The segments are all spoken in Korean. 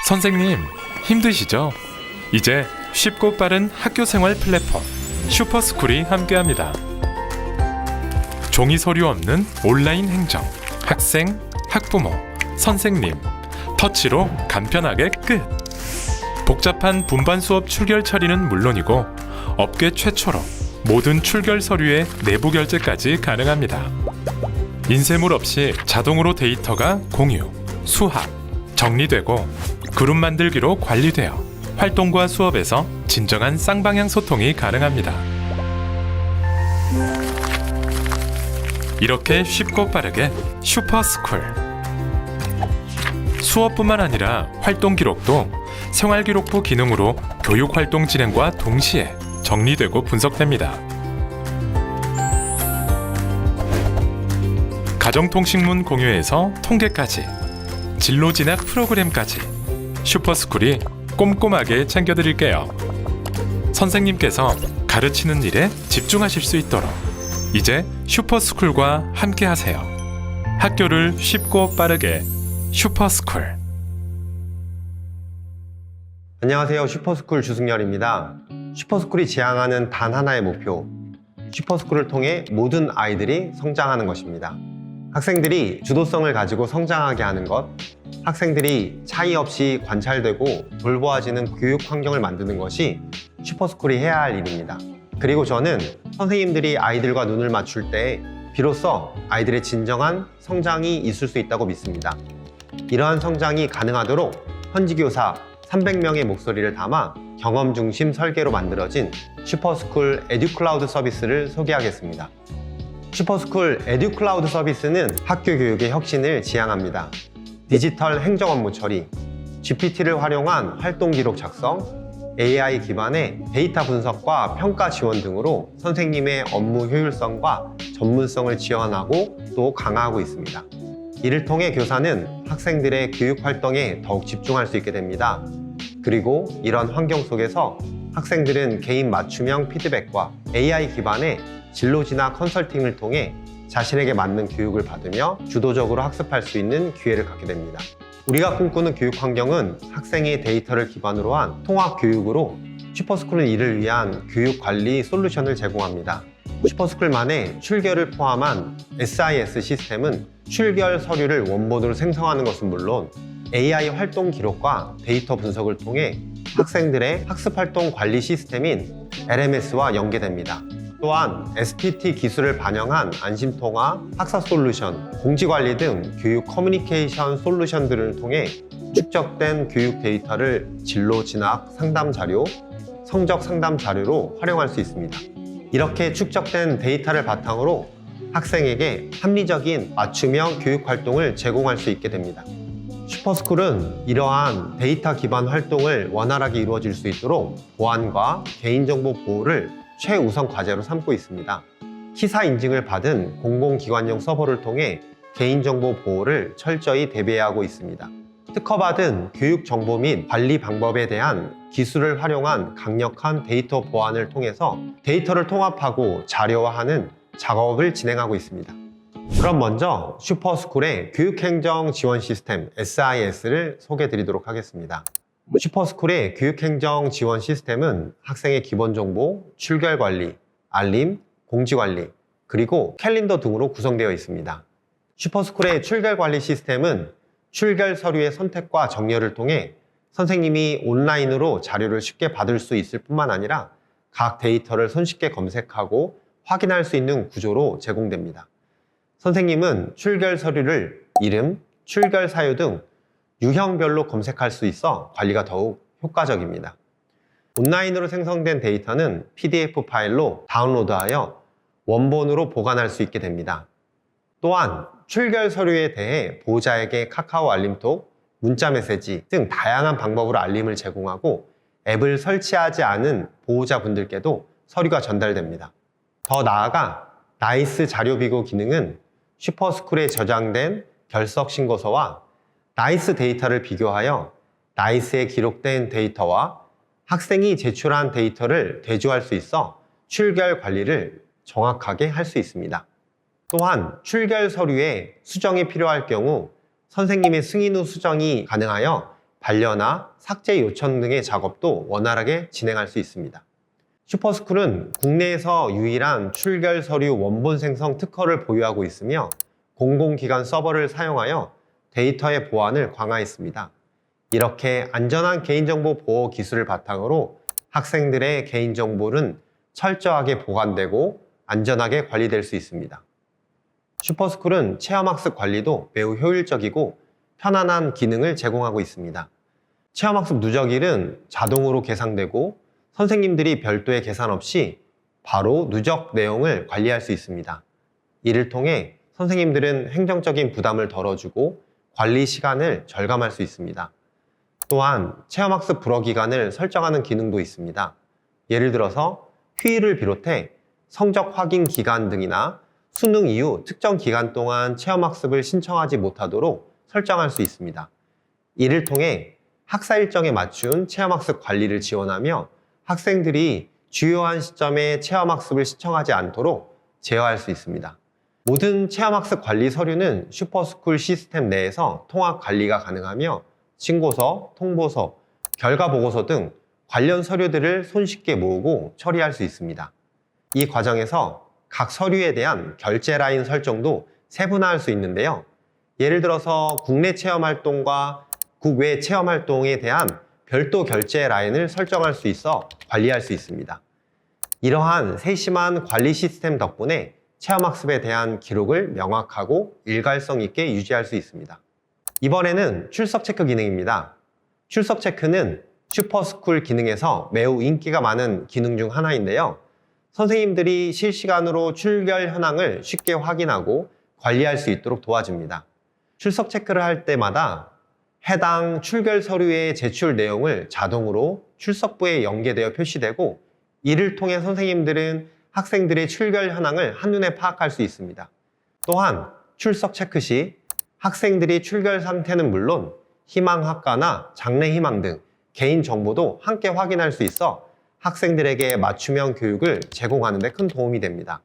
선생님, 힘드시죠? 이제 쉽고 빠른 학교생활 플랫폼 슈퍼스쿨이 함께합니다. 종이 서류 없는 온라인 행정, 학생, 학부모, 선생님, 터치로 간편하게 끝! 복잡한 분반 수업 출결 처리는 물론이고 업계 최초로 모든 출결 서류의 내부 결제까지 가능합니다. 인쇄물 없이 자동으로 데이터가 공유, 수합, 정리되고 그룹 만들기로 관리되어 활동과 수업에서 진정한 쌍방향 소통이 가능합니다. 이렇게 쉽고 빠르게 슈퍼스쿨. 수업뿐만 아니라 활동 기록도 생활기록부 기능으로 교육활동 진행과 동시에 정리되고 분석됩니다. 가정통신문 공유에서 통계까지, 진로 진학 프로그램까지 슈퍼스쿨이 꼼꼼하게 챙겨드릴게요. 선생님께서 가르치는 일에 집중하실 수 있도록 이제 슈퍼스쿨과 함께하세요. 학교를 쉽고 빠르게 슈퍼스쿨. 안녕하세요. 슈퍼스쿨 주승열입니다. 슈퍼스쿨이 지향하는 단 하나의 목표, 슈퍼스쿨을 통해 모든 아이들이 성장하는 것입니다. 학생들이 주도성을 가지고 성장하게 하는 것, 학생들이 차이 없이 관찰되고 돌보아지는 교육 환경을 만드는 것이 슈퍼스쿨이 해야 할 일입니다. 그리고 저는 선생님들이 아이들과 눈을 맞출 때 비로소 아이들의 진정한 성장이 있을 수 있다고 믿습니다. 이러한 성장이 가능하도록 현지교사 300명의 목소리를 담아 경험 중심 설계로 만들어진 슈퍼스쿨 에듀클라우드 서비스를 소개하겠습니다. 슈퍼스쿨 에듀클라우드 서비스는 학교 교육의 혁신을 지향합니다. 디지털 행정 업무 처리, GPT를 활용한 활동 기록 작성, AI 기반의 데이터 분석과 평가 지원 등으로 선생님의 업무 효율성과 전문성을 지원하고 또 강화하고 있습니다. 이를 통해 교사는 학생들의 교육 활동에 더욱 집중할 수 있게 됩니다. 그리고 이런 환경 속에서 학생들은 개인 맞춤형 피드백과 AI 기반의 진로 진학 컨설팅을 통해 자신에게 맞는 교육을 받으며 주도적으로 학습할 수 있는 기회를 갖게 됩니다. 우리가 꿈꾸는 교육 환경은 학생의 데이터를 기반으로 한 통합 교육으로 슈퍼스쿨은 이를 위한 교육 관리 솔루션을 제공합니다. 슈퍼스쿨만의 출결을 포함한 SIS 시스템은 출결 서류를 원본으로 생성하는 것은 물론 AI 활동 기록과 데이터 분석을 통해 학생들의 학습 활동 관리 시스템인 LMS와 연계됩니다. 또한 SPT 기술을 반영한 안심통화, 학사 솔루션, 공지관리 등 교육 커뮤니케이션 솔루션들을 통해 축적된 교육 데이터를 진로 진학 상담 자료, 성적 상담 자료로 활용할 수 있습니다. 이렇게 축적된 데이터를 바탕으로 학생에게 합리적인 맞춤형 교육 활동을 제공할 수 있게 됩니다. 슈퍼스쿨은 이러한 데이터 기반 활동을 원활하게 이루어질 수 있도록 보안과 개인정보 보호를 최우선 과제로 삼고 있습니다. 키사 인증을 받은 공공기관용 서버를 통해 개인정보 보호를 철저히 대비하고 있습니다. 특허받은 교육 정보 및 관리 방법에 대한 기술을 활용한 강력한 데이터 보안을 통해서 데이터를 통합하고 자료화하는 작업을 진행하고 있습니다. 그럼 먼저 슈퍼스쿨의 교육행정 지원 시스템 SIS를 소개해 드리도록 하겠습니다. 슈퍼스쿨의 교육행정 지원 시스템은 학생의 기본 정보, 출결 관리, 알림, 공지 관리, 그리고 캘린더 등으로 구성되어 있습니다. 슈퍼스쿨의 출결 관리 시스템은 출결 서류의 선택과 정렬을 통해 선생님이 온라인으로 자료를 쉽게 받을 수 있을 뿐만 아니라 각 데이터를 손쉽게 검색하고 확인할 수 있는 구조로 제공됩니다. 선생님은 출결 서류를 이름, 출결 사유 등 유형별로 검색할 수 있어 관리가 더욱 효과적입니다. 온라인으로 생성된 데이터는 PDF 파일로 다운로드하여 원본으로 보관할 수 있게 됩니다. 또한 출결 서류에 대해 보호자에게 카카오 알림톡, 문자 메시지 등 다양한 방법으로 알림을 제공하고 앱을 설치하지 않은 보호자분들께도 서류가 전달됩니다. 더 나아가 나이스 자료 비교 기능은 슈퍼스쿨에 저장된 결석 신고서와 나이스 데이터를 비교하여 나이스에 기록된 데이터와 학생이 제출한 데이터를 대조할 수 있어 출결 관리를 정확하게 할 수 있습니다. 또한 출결 서류에 수정이 필요할 경우 선생님의 승인 후 수정이 가능하여 반려나 삭제 요청 등의 작업도 원활하게 진행할 수 있습니다. 슈퍼스쿨은 국내에서 유일한 출결 서류 원본 생성 특허를 보유하고 있으며 공공기관 서버를 사용하여 데이터의 보안을 강화했습니다. 이렇게 안전한 개인정보 보호 기술을 바탕으로 학생들의 개인정보는 철저하게 보관되고 안전하게 관리될 수 있습니다. 슈퍼스쿨은 체험학습 관리도 매우 효율적이고 편안한 기능을 제공하고 있습니다. 체험학습 누적일은 자동으로 계산되고 선생님들이 별도의 계산 없이 바로 누적 내용을 관리할 수 있습니다. 이를 통해 선생님들은 행정적인 부담을 덜어주고 관리 시간을 절감할 수 있습니다. 또한 체험학습 불허 기간을 설정하는 기능도 있습니다. 예를 들어서 휴일을 비롯해 성적 확인 기간 등이나 수능 이후 특정 기간 동안 체험학습을 신청하지 못하도록 설정할 수 있습니다. 이를 통해 학사 일정에 맞춘 체험학습 관리를 지원하며 학생들이 주요한 시점에 체험학습을 신청하지 않도록 제어할 수 있습니다. 모든 체험학습 관리 서류는 슈퍼스쿨 시스템 내에서 통합 관리가 가능하며 신고서, 통보서, 결과보고서 등 관련 서류들을 손쉽게 모으고 처리할 수 있습니다. 이 과정에서 각 서류에 대한 결제 라인 설정도 세분화할 수 있는데요. 예를 들어서 국내 체험활동과 국외 체험활동에 대한 별도 결제 라인을 설정할 수 있어 관리할 수 있습니다. 이러한 세심한 관리 시스템 덕분에 체험학습에 대한 기록을 명확하고 일관성 있게 유지할 수 있습니다. 이번에는 출석 체크 기능입니다. 출석 체크는 슈퍼스쿨 기능에서 매우 인기가 많은 기능 중 하나인데요. 선생님들이 실시간으로 출결 현황을 쉽게 확인하고 관리할 수 있도록 도와줍니다. 출석 체크를 할 때마다 해당 출결 서류의 제출 내용을 자동으로 출석부에 연계되어 표시되고 이를 통해 선생님들은 학생들의 출결 현황을 한눈에 파악할 수 있습니다. 또한 출석 체크 시 학생들이 출결 상태는 물론 희망학과나 장래희망 등 개인 정보도 함께 확인할 수 있어 학생들에게 맞춤형 교육을 제공하는 데 큰 도움이 됩니다.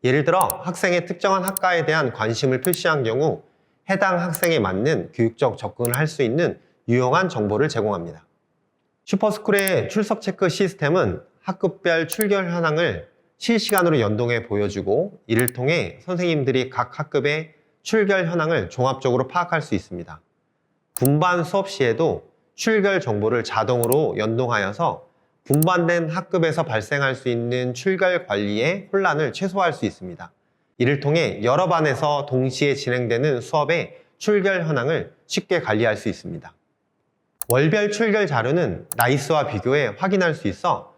예를 들어 학생의 특정한 학과에 대한 관심을 표시한 경우 해당 학생에 맞는 교육적 접근을 할 수 있는 유용한 정보를 제공합니다. 슈퍼스쿨의 출석 체크 시스템은 학급별 출결 현황을 실시간으로 연동해 보여주고 이를 통해 선생님들이 각 학급의 출결 현황을 종합적으로 파악할 수 있습니다. 분반 수업 시에도 출결 정보를 자동으로 연동하여서 분반된 학급에서 발생할 수 있는 출결 관리의 혼란을 최소화할 수 있습니다. 이를 통해 여러 반에서 동시에 진행되는 수업의 출결 현황을 쉽게 관리할 수 있습니다. 월별 출결 자료는 나이스와 비교해 확인할 수 있어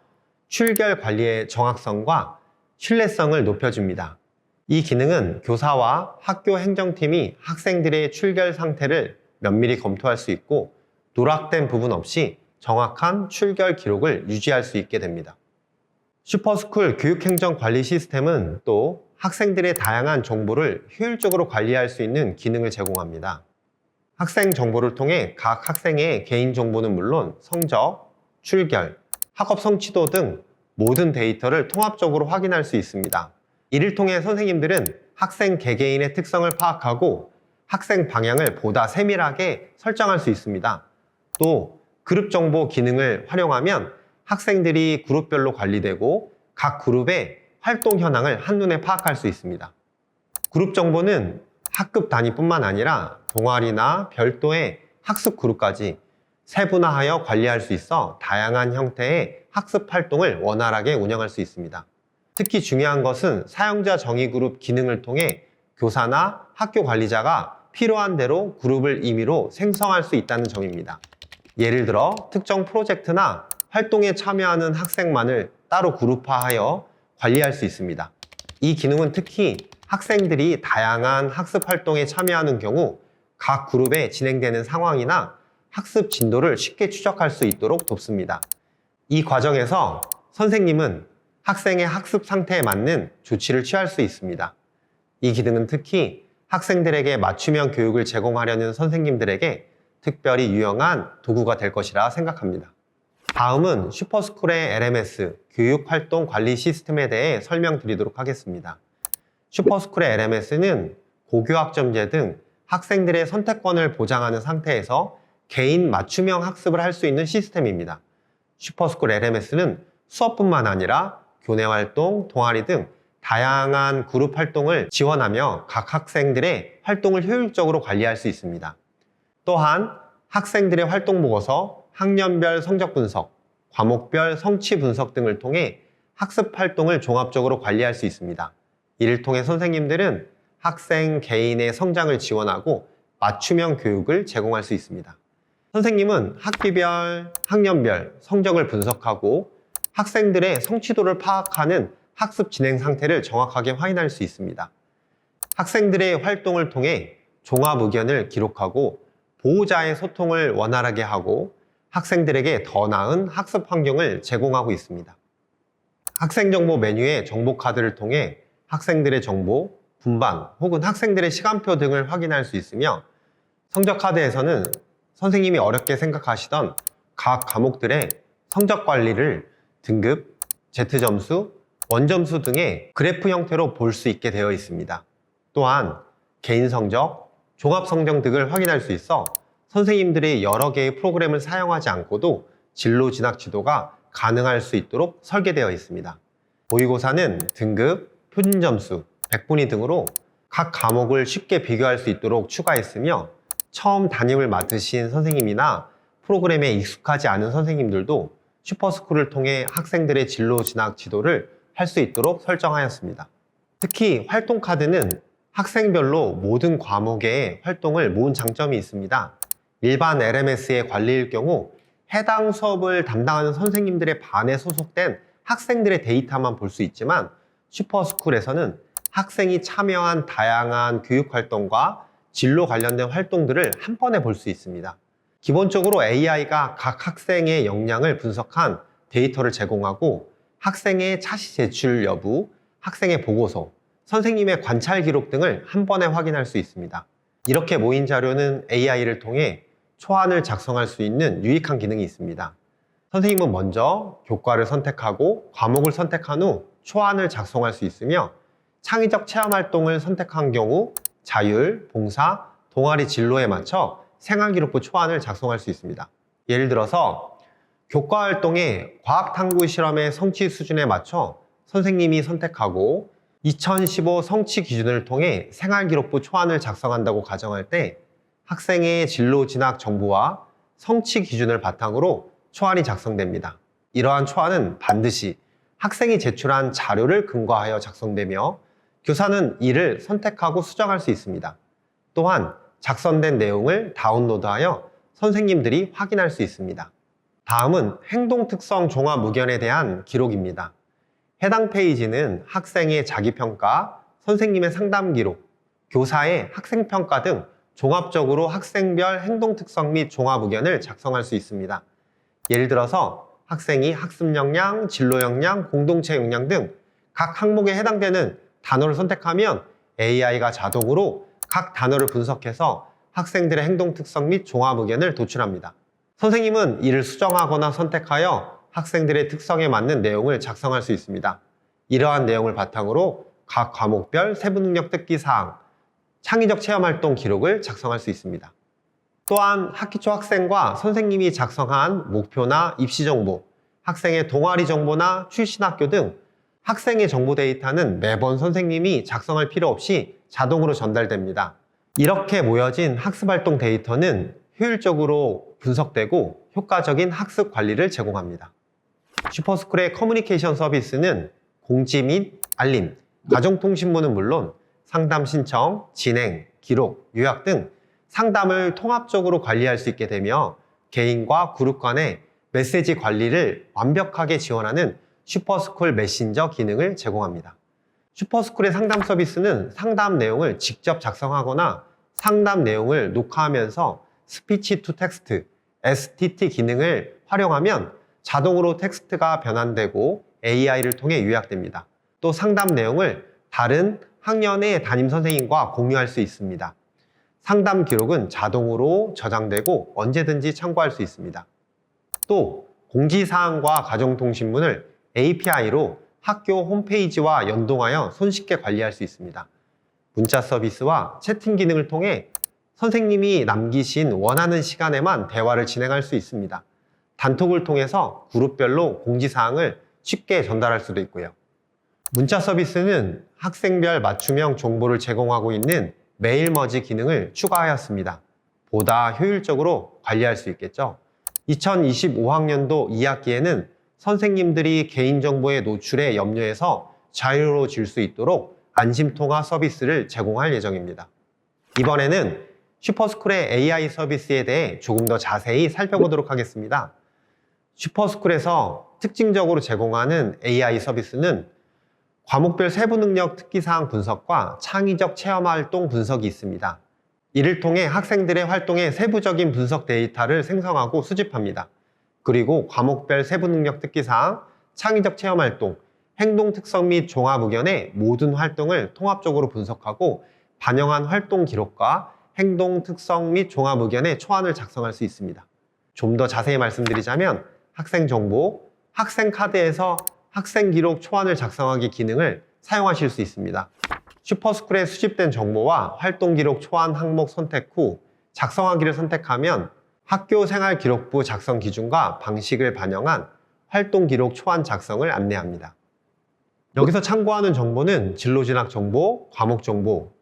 출결 관리의 정확성과 신뢰성을 높여줍니다. 이 기능은 교사와 학교 행정팀이 학생들의 출결 상태를 면밀히 검토할 수 있고 누락된 부분 없이 정확한 출결 기록을 유지할 수 있게 됩니다. 슈퍼스쿨 교육행정 관리 시스템은 또 학생들의 다양한 정보를 효율적으로 관리할 수 있는 기능을 제공합니다. 학생 정보를 통해 각 학생의 개인정보는 물론 성적, 출결, 학업 성취도 등 모든 데이터를 통합적으로 확인할 수 있습니다. 이를 통해 선생님들은 학생 개개인의 특성을 파악하고 학생 방향을 보다 세밀하게 설정할 수 있습니다. 또 그룹 정보 기능을 활용하면 학생들이 그룹별로 관리되고 각 그룹의 활동 현황을 한눈에 파악할 수 있습니다. 그룹 정보는 학급 단위뿐만 아니라 동아리나 별도의 학습 그룹까지 세분화하여 관리할 수 있어 다양한 형태의 학습 활동을 원활하게 운영할 수 있습니다. 특히 중요한 것은 사용자 정의 그룹 기능을 통해 교사나 학교 관리자가 필요한 대로 그룹을 임의로 생성할 수 있다는 점입니다. 예를 들어 특정 프로젝트나 활동에 참여하는 학생만을 따로 그룹화하여 관리할 수 있습니다. 이 기능은 특히 학생들이 다양한 학습 활동에 참여하는 경우 각 그룹에 진행되는 상황이나 학습 진도를 쉽게 추적할 수 있도록 돕습니다. 이 과정에서 선생님은 학생의 학습 상태에 맞는 조치를 취할 수 있습니다. 이 기능은 특히 학생들에게 맞춤형 교육을 제공하려는 선생님들에게 특별히 유용한 도구가 될 것이라 생각합니다. 다음은 슈퍼스쿨의 LMS, 교육활동 관리 시스템에 대해 설명드리도록 하겠습니다. 슈퍼스쿨의 LMS는 고교학점제 등 학생들의 선택권을 보장하는 상태에서 개인 맞춤형 학습을 할 수 있는 시스템입니다. 슈퍼스쿨 LMS는 수업뿐만 아니라 교내 활동, 동아리 등 다양한 그룹 활동을 지원하며 각 학생들의 활동을 효율적으로 관리할 수 있습니다. 또한 학생들의 활동 보고서, 학년별 성적 분석, 과목별 성취 분석 등을 통해 학습 활동을 종합적으로 관리할 수 있습니다. 이를 통해 선생님들은 학생 개인의 성장을 지원하고 맞춤형 교육을 제공할 수 있습니다. 선생님은 학기별, 학년별 성적을 분석하고 학생들의 성취도를 파악하는 학습 진행 상태를 정확하게 확인할 수 있습니다. 학생들의 활동을 통해 종합 의견을 기록하고 보호자의 소통을 원활하게 하고 학생들에게 더 나은 학습 환경을 제공하고 있습니다. 학생정보 메뉴의 정보 카드를 통해 학생들의 정보, 분반 혹은 학생들의 시간표 등을 확인할 수 있으며 성적 카드에서는 선생님이 어렵게 생각하시던 각 과목들의 성적 관리를 등급, Z점수, 원점수 등의 그래프 형태로 볼 수 있게 되어 있습니다. 또한 개인 성적, 종합 성적 등을 확인할 수 있어 선생님들이 여러 개의 프로그램을 사용하지 않고도 진로 진학 지도가 가능할 수 있도록 설계되어 있습니다. 모의고사는 등급, 표준점수, 백분위 등으로 각 과목을 쉽게 비교할 수 있도록 추가했으며 처음 담임을 맡으신 선생님이나 프로그램에 익숙하지 않은 선생님들도 슈퍼스쿨을 통해 학생들의 진로 진학 지도를 할 수 있도록 설정하였습니다. 특히 활동 카드는 학생별로 모든 과목의 활동을 모은 장점이 있습니다. 일반 LMS의 관리일 경우 해당 수업을 담당하는 선생님들의 반에 소속된 학생들의 데이터만 볼 수 있지만 슈퍼스쿨에서는 학생이 참여한 다양한 교육활동과 진로 관련된 활동들을 한 번에 볼 수 있습니다. 기본적으로 AI가 각 학생의 역량을 분석한 데이터를 제공하고 학생의 차시 제출 여부, 학생의 보고서, 선생님의 관찰 기록 등을 한 번에 확인할 수 있습니다. 이렇게 모인 자료는 AI를 통해 초안을 작성할 수 있는 유익한 기능이 있습니다. 선생님은 먼저 교과를 선택하고 과목을 선택한 후 초안을 작성할 수 있으며 창의적 체험 활동을 선택한 경우 자율, 봉사, 동아리 진로에 맞춰 생활기록부 초안을 작성할 수 있습니다. 예를 들어서 교과 활동의 과학탐구 실험의 성취 수준에 맞춰 선생님이 선택하고 2015 성취 기준을 통해 생활기록부 초안을 작성한다고 가정할 때 학생의 진로 진학 정보와 성취 기준을 바탕으로 초안이 작성됩니다. 이러한 초안은 반드시 학생이 제출한 자료를 근거하여 작성되며 교사는 이를 선택하고 수정할 수 있습니다. 또한 작성된 내용을 다운로드하여 선생님들이 확인할 수 있습니다. 다음은 행동특성 종합 의견에 대한 기록입니다. 해당 페이지는 학생의 자기평가, 선생님의 상담 기록, 교사의 학생평가 등 종합적으로 학생별 행동특성 및 종합 의견을 작성할 수 있습니다. 예를 들어서 학생이 학습 역량, 진로 역량, 공동체 역량 등 각 항목에 해당되는 단어를 선택하면 AI가 자동으로 각 단어를 분석해서 학생들의 행동 특성 및 종합 의견을 도출합니다. 선생님은 이를 수정하거나 선택하여 학생들의 특성에 맞는 내용을 작성할 수 있습니다. 이러한 내용을 바탕으로 각 과목별 세부 능력 특기 사항, 창의적 체험 활동 기록을 작성할 수 있습니다. 또한 학기 초 학생과 선생님이 작성한 목표나 입시 정보, 학생의 동아리 정보나 출신 학교 등 학생의 정보 데이터는 매번 선생님이 작성할 필요 없이 자동으로 전달됩니다. 이렇게 모여진 학습활동 데이터는 효율적으로 분석되고 효과적인 학습 관리를 제공합니다. 슈퍼스쿨의 커뮤니케이션 서비스는 공지 및 알림, 가정통신문은 물론 상담 신청, 진행, 기록, 요약 등 상담을 통합적으로 관리할 수 있게 되며 개인과 그룹 간의 메시지 관리를 완벽하게 지원하는 슈퍼스쿨 메신저 기능을 제공합니다. 슈퍼스쿨의 상담 서비스는 상담 내용을 직접 작성하거나 상담 내용을 녹화하면서 스피치 투 텍스트, STT 기능을 활용하면 자동으로 텍스트가 변환되고 AI를 통해 요약됩니다. 또 상담 내용을 다른 학년의 담임 선생님과 공유할 수 있습니다. 상담 기록은 자동으로 저장되고 언제든지 참고할 수 있습니다. 또 공지사항과 가정통신문을 API로 학교 홈페이지와 연동하여 손쉽게 관리할 수 있습니다. 문자 서비스와 채팅 기능을 통해 선생님이 남기신 원하는 시간에만 대화를 진행할 수 있습니다. 단톡을 통해서 그룹별로 공지사항을 쉽게 전달할 수도 있고요. 문자 서비스는 학생별 맞춤형 정보를 제공하고 있는 메일머지 기능을 추가하였습니다. 보다 효율적으로 관리할 수 있겠죠. 2025학년도 2학기에는 선생님들이 개인정보의 노출에 염려해서 자유로워질 수 있도록 안심통화 서비스를 제공할 예정입니다. 이번에는 슈퍼스쿨의 AI 서비스에 대해 조금 더 자세히 살펴보도록 하겠습니다. 슈퍼스쿨에서 특징적으로 제공하는 AI 서비스는 과목별 세부 능력 특기사항 분석과 창의적 체험 활동 분석이 있습니다. 이를 통해 학생들의 활동의 세부적인 분석 데이터를 생성하고 수집합니다. 그리고 과목별 세부 능력 특기사항, 창의적 체험 활동, 행동 특성 및 종합 의견의 모든 활동을 통합적으로 분석하고 반영한 활동 기록과 행동 특성 및 종합 의견의 초안을 작성할 수 있습니다. 좀 더 자세히 말씀드리자면 학생 정보, 학생 카드에서 학생 기록 초안을 작성하기 기능을 사용하실 수 있습니다. 슈퍼스쿨에 수집된 정보와 활동 기록 초안 항목 선택 후 작성하기를 선택하면 학교 생활 기록부 작성 기준과 방식을 반영한 활동 기록 초안 작성을 안내합니다. 여기서 참고하는 정보는 진로 진학 정보, 과목 정보,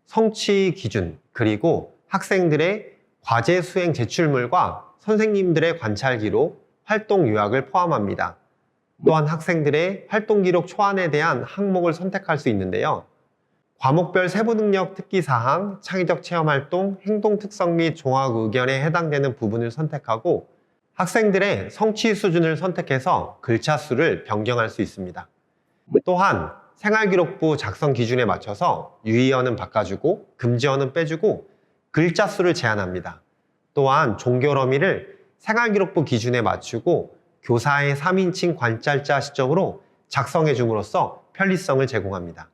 성취 기준, 그리고 학생들의 과제 수행 제출물과 선생님들의 관찰 기록, 활동 요약을 포함합니다. 또한 학생들의 활동 기록 초안에 대한 항목을 선택할 수 있는데요. 과목별 세부 능력 특기 사항, 창의적 체험 활동, 행동 특성 및 종합 의견에 해당되는 부분을 선택하고 학생들의 성취 수준을 선택해서 글자 수를 변경할 수 있습니다. 또한 생활기록부 작성 기준에 맞춰서 유의어는 바꿔주고 금지어는 빼주고 글자 수를 제한합니다. 또한 종결 어미를 생활기록부 기준에 맞추고 교사의 3인칭 관찰자 시점으로 작성해 줌으로써 편리성을 제공합니다.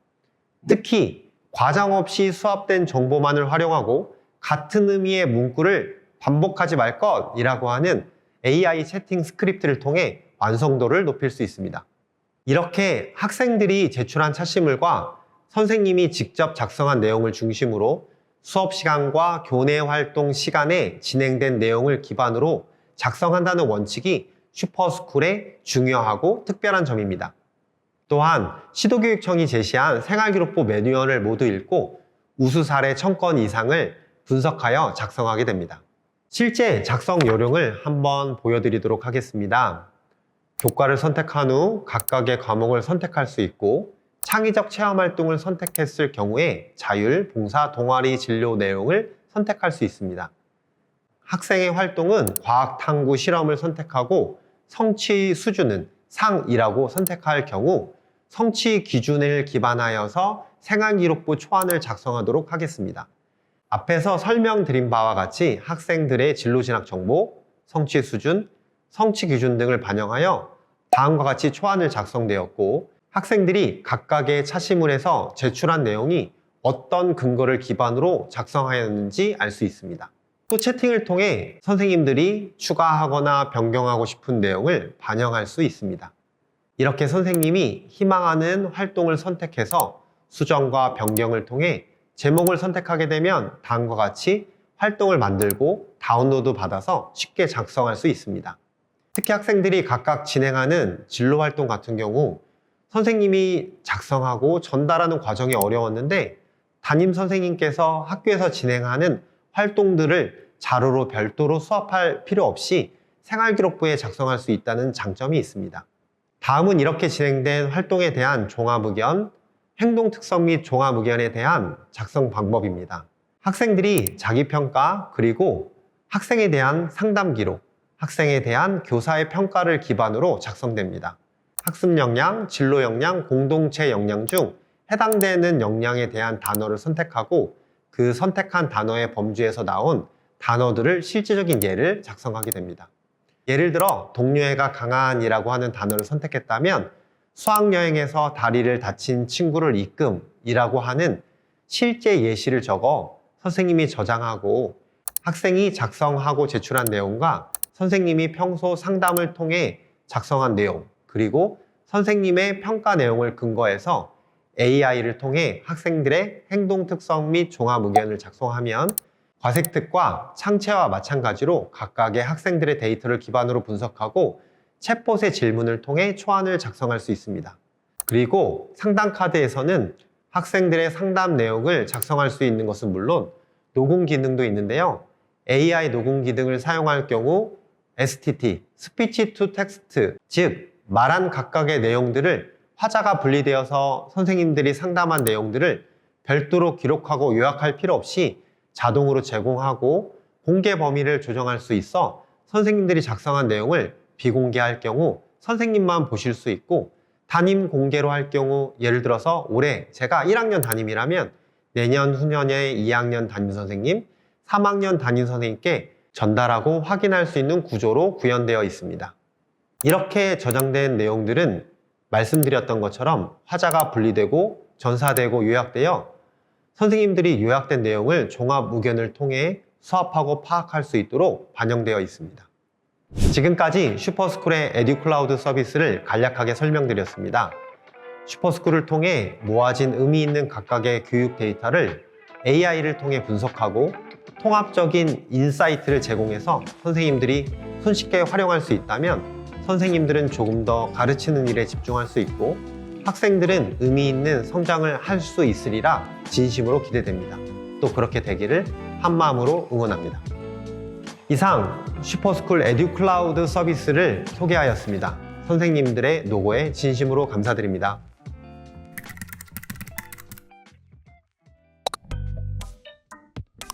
특히 과장 없이 수합된 정보만을 활용하고 같은 의미의 문구를 반복하지 말 것이라고 하는 AI 채팅 스크립트를 통해 완성도를 높일 수 있습니다. 이렇게 학생들이 제출한 차시물과 선생님이 직접 작성한 내용을 중심으로 수업 시간과 교내 활동 시간에 진행된 내용을 기반으로 작성한다는 원칙이 슈퍼스쿨의 중요하고 특별한 점입니다. 또한 시도교육청이 제시한 생활기록부 매뉴얼을 모두 읽고 우수 사례 1000건 이상을 분석하여 작성하게 됩니다. 실제 작성 요령을 한번 보여드리도록 하겠습니다. 교과를 선택한 후 각각의 과목을 선택할 수 있고 창의적 체험 활동을 선택했을 경우에 자율, 봉사, 동아리 진로 내용을 선택할 수 있습니다. 학생의 활동은 과학 탐구 실험을 선택하고 성취 수준은 상이라고 선택할 경우 성취 기준을 기반하여서 생활기록부 초안을 작성하도록 하겠습니다. 앞에서 설명드린 바와 같이 학생들의 진로 진학 정보, 성취 수준, 성취 기준 등을 반영하여 다음과 같이 초안을 작성되었고 학생들이 각각의 차시물에서 제출한 내용이 어떤 근거를 기반으로 작성하였는지 알 수 있습니다. 또 채팅을 통해 선생님들이 추가하거나 변경하고 싶은 내용을 반영할 수 있습니다. 이렇게 선생님이 희망하는 활동을 선택해서 수정과 변경을 통해 제목을 선택하게 되면 다음과 같이 활동을 만들고 다운로드 받아서 쉽게 작성할 수 있습니다. 특히 학생들이 각각 진행하는 진로 활동 같은 경우 선생님이 작성하고 전달하는 과정이 어려웠는데 담임 선생님께서 학교에서 진행하는 활동들을 자료로 별도로 수합할 필요 없이 생활기록부에 작성할 수 있다는 장점이 있습니다. 다음은 이렇게 진행된 활동에 대한 종합의견, 행동 특성 및 종합의견에 대한 작성 방법입니다. 학생들이 자기평가 그리고 학생에 대한 상담 기록, 학생에 대한 교사의 평가를 기반으로 작성됩니다. 학습 역량, 진로 역량, 공동체 역량 중 해당되는 역량에 대한 단어를 선택하고 그 선택한 단어의 범주에서 나온 단어들을 실제적인 예를 작성하게 됩니다. 예를 들어 동료애가 강한이라고 하는 단어를 선택했다면 수학여행에서 다리를 다친 친구를 이끔이라고 하는 실제 예시를 적어 선생님이 저장하고 학생이 작성하고 제출한 내용과 선생님이 평소 상담을 통해 작성한 내용 그리고 선생님의 평가 내용을 근거해서 AI를 통해 학생들의 행동 특성 및 종합 의견을 작성하면 과색특과 창체와 마찬가지로 각각의 학생들의 데이터를 기반으로 분석하고 챗봇의 질문을 통해 초안을 작성할 수 있습니다. 그리고 상담 카드에서는 학생들의 상담 내용을 작성할 수 있는 것은 물론 녹음 기능도 있는데요. AI 녹음 기능을 사용할 경우 STT, Speech to Text, 즉 말한 각각의 내용들을 화자가 분리되어서 선생님들이 상담한 내용들을 별도로 기록하고 요약할 필요 없이 자동으로 제공하고 공개 범위를 조정할 수 있어 선생님들이 작성한 내용을 비공개할 경우 선생님만 보실 수 있고 담임 공개로 할 경우 예를 들어서 올해 제가 1학년 담임이라면 내년 후년에 2학년 담임 선생님, 3학년 담임 선생님께 전달하고 확인할 수 있는 구조로 구현되어 있습니다. 이렇게 저장된 내용들은 말씀드렸던 것처럼 화자가 분리되고 전사되고 요약되어 선생님들이 요약된 내용을 종합 의견을 통해 수합하고 파악할 수 있도록 반영되어 있습니다. 지금까지 슈퍼스쿨의 에듀클라우드 서비스를 간략하게 설명드렸습니다. 슈퍼스쿨을 통해 모아진 의미 있는 각각의 교육 데이터를 AI를 통해 분석하고 통합적인 인사이트를 제공해서 선생님들이 손쉽게 활용할 수 있다면 선생님들은 조금 더 가르치는 일에 집중할 수 있고 학생들은 의미 있는 성장을 할 수 있으리라 진심으로 기대됩니다. 또 그렇게 되기를 한마음으로 응원합니다. 이상 슈퍼스쿨 에듀클라우드 서비스를 소개하였습니다. 선생님들의 노고에 진심으로 감사드립니다.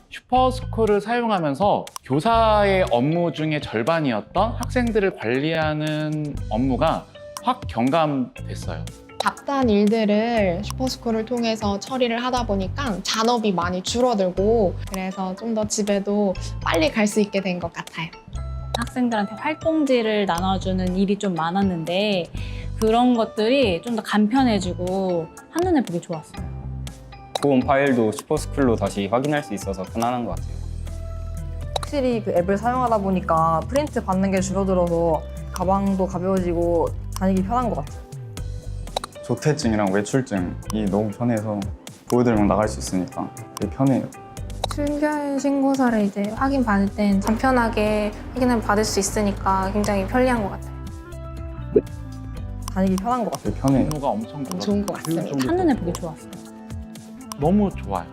슈퍼스쿨을 사용하면서 교사의 업무 중에 절반이었던 학생들을 관리하는 업무가 확 경감됐어요. 잡다한 일들을 슈퍼스쿨을 통해서 처리를 하다 보니까 잔업이 많이 줄어들고 그래서 좀 더 집에도 빨리 갈 수 있게 된 것 같아요. 학생들한테 활동지를 나눠주는 일이 좀 많았는데 그런 것들이 좀 더 간편해지고 한눈에 보기 좋았어요. 보험 파일도 슈퍼스쿨로 다시 확인할 수 있어서 편안한 것 같아요. 확실히 그 앱을 사용하다 보니까 프린트 받는 게 줄어들어서 가방도 가벼워지고 다니기 편한 것 같아요. 조퇴증이랑 외출증이 너무 편해서 보여드리면 나갈 수 있으니까 되게 편해요. 출결 신고서를 이제 확인 받을 땐 간편하게 확인을 받을 수 있으니까 굉장히 편리한 것 같아요. 다니기 편한 것 같아요. 되게 편해요. 업무가 엄청 좋은 것 같습니다. 한눈에 보기 좋았어요. 너무 좋아요.